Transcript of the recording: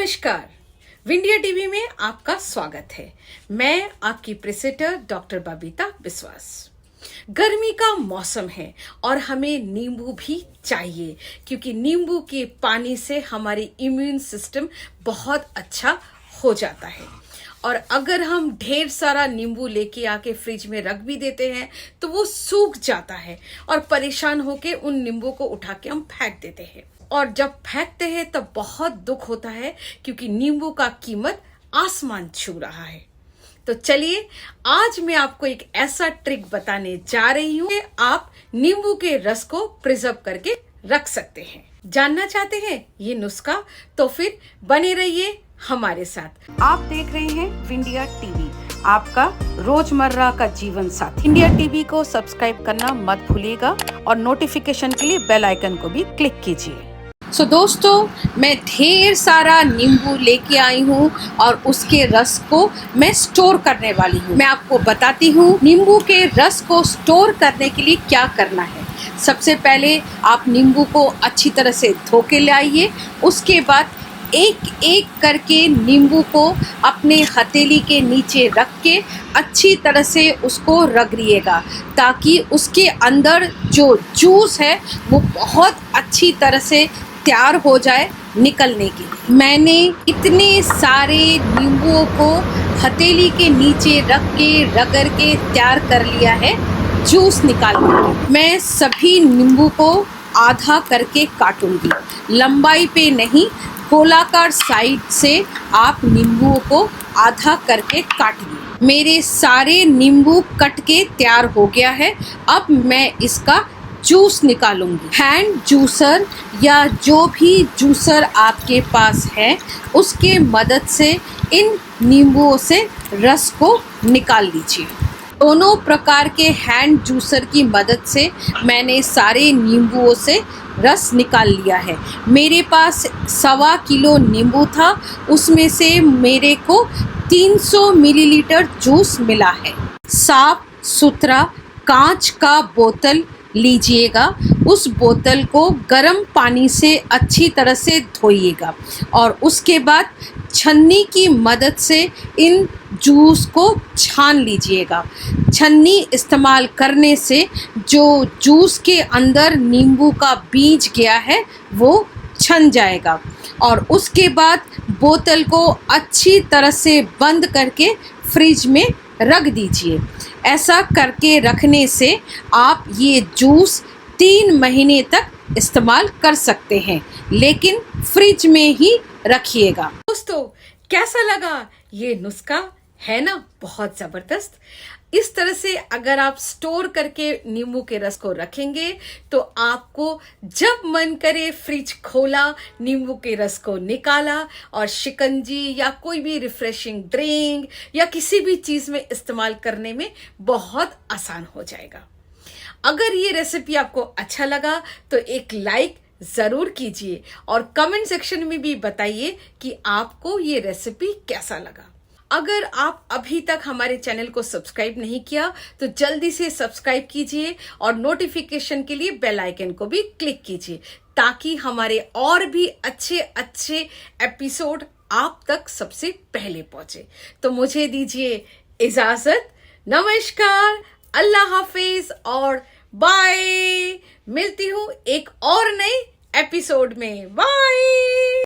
नमस्कार, विंडिया टीवी में आपका स्वागत है। मैं आपकी प्रेजेंटर डॉक्टर बबीता विश्वास। गर्मी का मौसम है और हमें नींबू भी चाहिए क्योंकि नींबू के पानी से हमारी इम्यून सिस्टम बहुत अच्छा हो जाता है। और अगर हम ढेर सारा नींबू लेके आके फ्रिज में रख भी देते हैं तो वो सूख जाता है और परेशान होके उन नींबू को उठा के हम फेंक देते हैं। और जब फेंकते हैं तब बहुत दुख होता है क्योंकि नींबू का कीमत आसमान छू रहा है। तो चलिए आज मैं आपको एक ऐसा ट्रिक बताने जा रही हूँ कि आप नींबू के रस को प्रिजर्व करके रख सकते हैं। जानना चाहते हैं ये नुस्खा? तो फिर बने रहिए हमारे साथ। आप देख रहे हैं विंडिया टीवी, आपका रोजमर्रा का जीवन साथी। इंडिया टीवी को सब्सक्राइब करना मत भूलिएगा और नोटिफिकेशन के लिए बेल आइकन को भी क्लिक कीजिए। दोस्तों, मैं ढेर सारा नींबू लेके आई हूँ और उसके रस को मैं स्टोर करने वाली हूँ। मैं आपको बताती हूँ नींबू के रस को स्टोर करने के लिए क्या करना है। सबसे पहले आप नींबू को अच्छी तरह से धो के लाइए। उसके बाद एक एक करके नींबू को अपने हथेली के नीचे रख के अच्छी तरह से उसको रगड़िएगा ताकि उसके अंदर जो जूस है वो बहुत अच्छी तरह से तैयार हो जाए निकलने की। मैंने इतने सारे नींबुओं को हथेली के नीचे रख के रगड़ के तैयार कर लिया है जूस निकालने की। मैं सभी नींबू को आधा करके काटूंगी, लंबाई पे नहीं, गोलाकार साइड से आप नींबुओं को आधा करके काटिए। मेरे सारे नींबू कट के तैयार हो गया है। अब मैं इसका जूस निकालूंगी। हैंड जूसर या जो भी जूसर आपके पास है उसके मदद से इन नींबुओं से रस को निकाल लीजिए। दोनों प्रकार के हैंड जूसर की मदद से मैंने सारे नींबुओं से रस निकाल लिया है। मेरे पास 1.25 किलो नींबू था, उसमें से मेरे को 300 मिलीलीटर जूस मिला है। साफ सुथरा कांच का बोतल लीजिएगा। उस बोतल को गर्म पानी से अच्छी तरह से धोइएगा और उसके बाद छन्नी की मदद से इन जूस को छान लीजिएगा। छन्नी इस्तेमाल करने से जो जूस के अंदर नींबू का बीज गया है वो छन जाएगा और उसके बाद बोतल को अच्छी तरह से बंद करके फ्रिज में रख दीजिए। ऐसा करके रखने से आप ये जूस 3 महीने तक इस्तेमाल कर सकते हैं, लेकिन फ्रिज में ही रखिएगा। दोस्तों, कैसा लगा ये नुस्खा? है ना बहुत जबरदस्त। इस तरह से अगर आप स्टोर करके नींबू के रस को रखेंगे तो आपको जब मन करे फ्रिज खोला, नींबू के रस को निकाला और शिकंजी या कोई भी रिफ्रेशिंग ड्रिंक या किसी भी चीज में इस्तेमाल करने में बहुत आसान हो जाएगा। अगर ये रेसिपी आपको अच्छा लगा तो एक लाइक जरूर कीजिए और कमेंट सेक्शन में भी बताइए कि आपको ये रेसिपी कैसा लगा। अगर आप अभी तक हमारे चैनल को सब्सक्राइब नहीं किया तो जल्दी से सब्सक्राइब कीजिए और नोटिफिकेशन के लिए बेल आइकन को भी क्लिक कीजिए ताकि हमारे और भी अच्छे अच्छे एपिसोड आप तक सबसे पहले पहुंचे। तो मुझे दीजिए इजाजत। नमस्कार, अल्लाह हाफिज और बाय। मिलती हूँ एक और नए एपिसोड में। बाय।